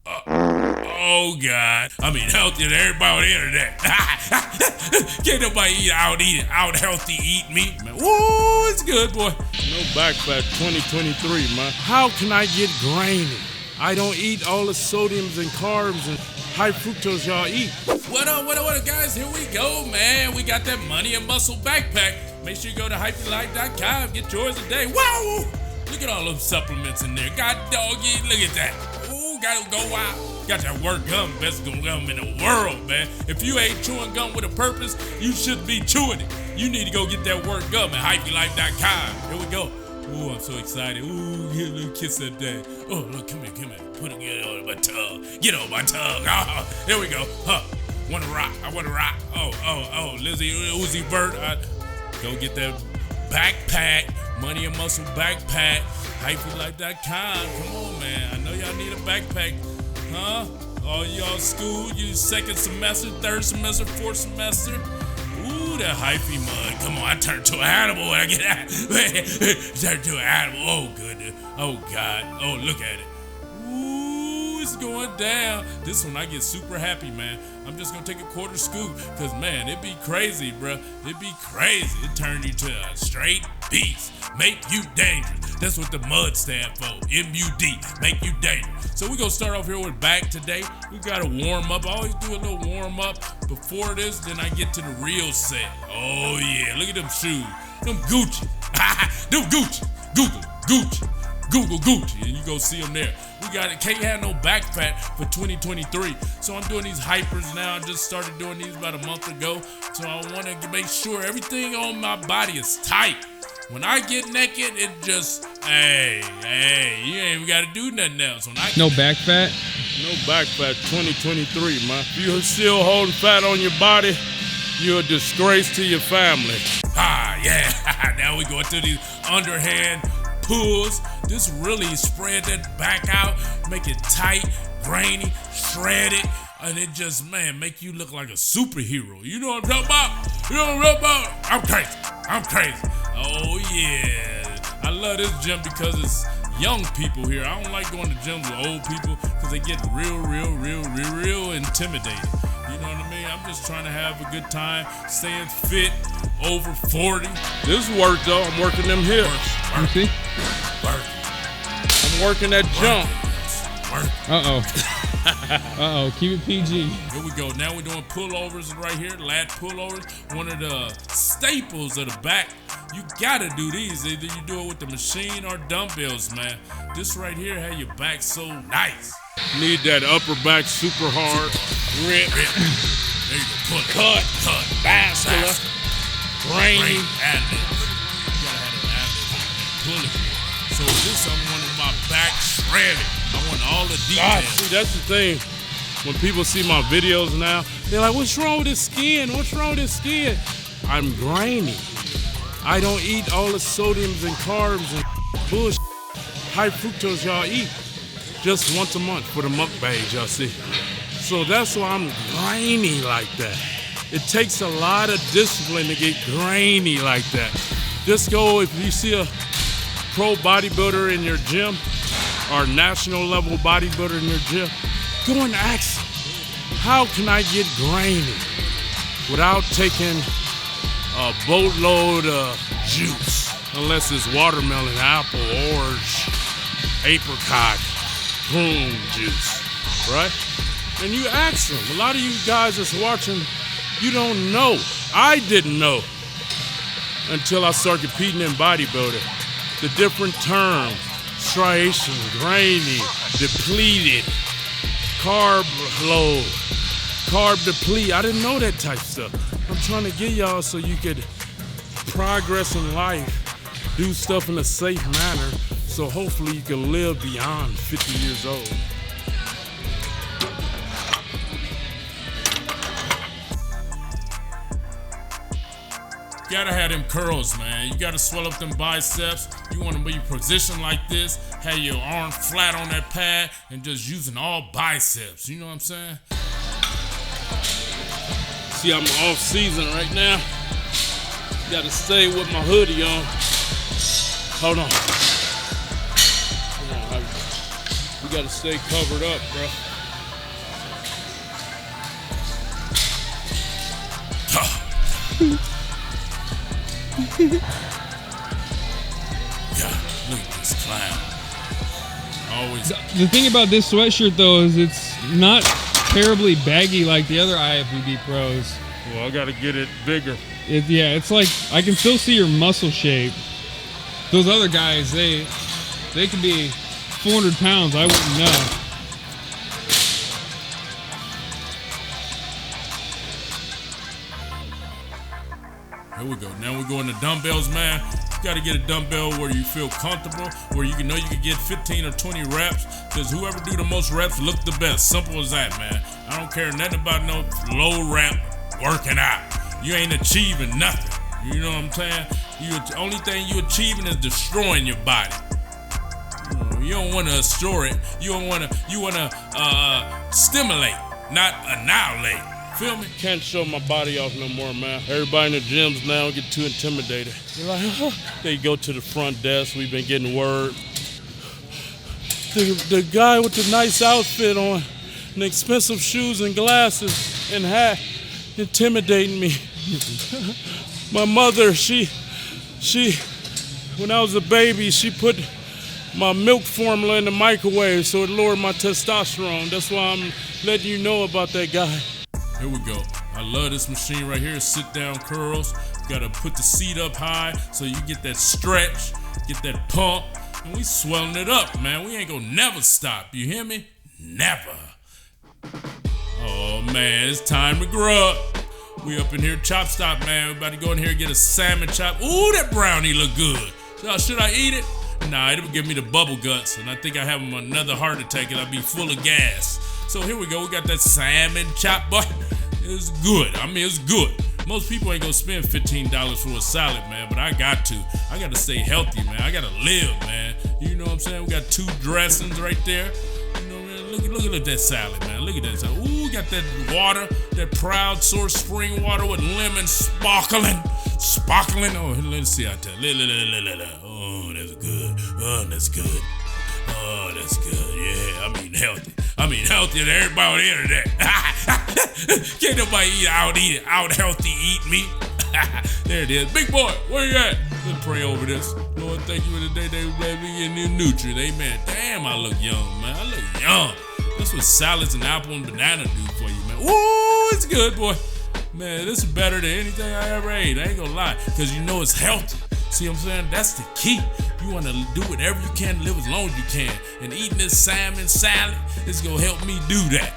Oh God! I mean, healthier than everybody on the internet. Can't nobody out healthy eat meat, man. Woo, it's good, boy. No back fat 2023, man. How can I get grainy? I don't eat all the sodiums and carbs and high fructose y'all eat. What up, guys? Here we go, man. We got that Money and Muscle backpack. Make sure you go to hypelife.com, get yours today. Wow! Look at all them supplements in there. God doggy, look at that. Ooh, gotta go wild. Got that work gum, best gum in the world, man. If you ain't chewing gum with a purpose, you shouldn't be chewing it. You need to go get that work gum at hypelife.com. Here we go. Ooh, I'm so excited. Ooh, get a little kiss that day. Oh, look, come here. Put it on my tongue. Get on my tongue. Oh, here we go. Huh. I wanna rock. Oh, Lizzie Uzi Vert. Go get that backpack. Money and Muscle backpack. hypelife.com. Come on, man. I know y'all need a backpack. Huh? All y'all school, you second semester, third semester, fourth semester. Ooh, that hyphy mud. Come on, I turn to an animal when I get out. Turn to an animal. Oh, goodness. Oh, God. Oh, look at it. Ooh, it's going down. This one, I get super happy, man. I'm just going to take a quarter scoop because, man, it'd be crazy, bro. It'd be crazy. It turned you to a straight beast. Make you dangerous. That's what the MUD stand for. M-U-D. Make you dangerous. So we're going to start off here with back today. We got to warm up. I always do a little warm up before this. Then I get to the real set. Oh, yeah. Look at them shoes. Them Gucci. Them Gucci. Google Gucci. And you go see them there. We got it. Can't have no back fat for 2023. So I'm doing these hypers now. I just started doing these about a month ago. So I want to make sure everything on my body is tight. When I get naked, it just, hey, you ain't even got to do nothing else. No back fat? No back fat 2023, man. If you're still holding fat on your body, you're a disgrace to your family. Yeah. Now we go into these underhand pulls. This really spread that back out, make it tight, grainy, shredded, and it just, man, make you look like a superhero. You know what I'm talking about? I'm crazy. Oh, yeah. I love this gym because it's young people here. I don't like going to gyms with old people because they get real intimidated. You know what I mean? I'm just trying to have a good time, staying fit, over 40. This work, though. I'm working them hips. Work. I'm working that jump. Uh-oh. Keep it PG. Here we go. Now we're doing pullovers right here. Lat pullovers. One of the staples of the back. You gotta do these. Either you do it with the machine or dumbbells, man. This right here had your back so nice. Need that upper back super hard. Rip. There you go. Cut. Vascular. Grainy. Ad-libs. You gotta have an ad-libs. Pull it. So this, I'm wanting my back shredded. I want all the details. God, see, that's the thing. When people see my videos now, they're like, what's wrong with his skin? I'm grainy. I don't eat all the sodiums and carbs and bullshit, high fructose y'all eat. Just once a month for the mukbangs, y'all see. So that's why I'm grainy like that. It takes a lot of discipline to get grainy like that. Just go, if you see a pro bodybuilder in your gym, or national level bodybuilder in your gym, go and ask, how can I get grainy without taking a boatload of juice? Unless it's watermelon, apple, orange, apricot, prune juice, right? And you ask them. A lot of you guys that's watching, you don't know. I didn't know until I started competing in bodybuilding. The different terms. Striation, grainy, depleted, carb low, carb deplete. I didn't know that type of stuff. I'm trying to get y'all so you could progress in life, do stuff in a safe manner, so hopefully you can live beyond 50 years old. You gotta have them curls, man. You gotta swell up them biceps. You wanna be positioned like this, have your arm flat on that pad, and just using all biceps. You know what I'm saying? See, I'm off season right now. Gotta stay with my hoodie on. Hold on. You gotta stay covered up, bro. God, look at this clown. Always. The thing about this sweatshirt though is it's not terribly baggy like the other IFBB pros. Well, I gotta get it bigger. It's like I can still see your muscle shape. Those other guys, they could be 400 pounds. I wouldn't know. Here we go. Now we're going to dumbbells, man. You got to get a dumbbell where you feel comfortable, where you can know you can get 15 or 20 reps, because whoever do the most reps look the best. Simple as that, man. I don't care nothing about no low rep working out. You ain't achieving nothing. You know what I'm saying? The only thing you achieving is destroying your body. You don't want to destroy it. You want to stimulate, not annihilate. Feel me? Can't show my body off no more, man. Everybody in the gyms now get too intimidated. They're like, they go to the front desk. We've been getting word. The guy with the nice outfit on and expensive shoes and glasses and hat intimidating me. My mother, she, when I was a baby, she put my milk formula in the microwave so it lowered my testosterone. That's why I'm letting you know about that guy. Here we go. I love this machine right here. Sit down curls. You gotta put the seat up high so you get that stretch, get that pump. And we swelling it up, man. We ain't gonna never stop. You hear me? Never. Oh man, it's time to grub. We up in here, chop stop, man. We about to go in here and get a salmon chop. Ooh, that brownie look good. So should I eat it? Nah, it'll give me the bubble guts, and I think I have another heart attack, and I'll be full of gas. So here we go. We got that salmon chop, but it's good. I mean, it's good. Most people ain't gonna spend $15 for a salad, man, but I got to. I gotta stay healthy, man. I gotta live, man. You know what I'm saying? We got 2 dressings right there. You know, man, look at that salad, man. Look at that salad. Ooh, got that water, that Proud Source spring water with lemon sparkling. Oh, let's see out there. Oh, that's good. Oh, that's good. Oh, that's good. Yeah, I mean healthy. Healthier than everybody on the internet. Can't nobody out healthy eat meat. There it is. Big boy, where you at? Let's pray over this. Lord, thank you for the day they let me get new nutrients. Amen. Damn, I look young, man. I look young. That's what salads and apple and banana do for you, man. Ooh, it's good, boy. Man, this is better than anything I ever ate. I ain't gonna lie. Because you know it's healthy. See what I'm saying? That's the key. You want to do whatever you can to live as long as you can. And eating this salmon salad is going to help me do that.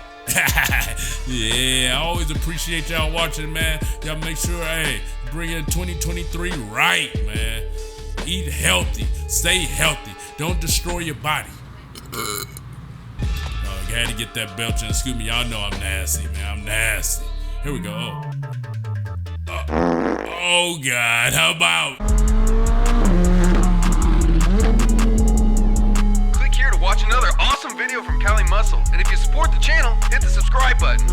Yeah, I always appreciate y'all watching, man. Y'all make sure, hey, bring in 2023 right, man. Eat healthy. Stay healthy. Don't destroy your body. I had to get that belch. Excuse me. Y'all know I'm nasty, man. I'm nasty. Here we go. Oh God. How about... Watch another awesome video from Cali Muscle. And if you support the channel, hit the subscribe button.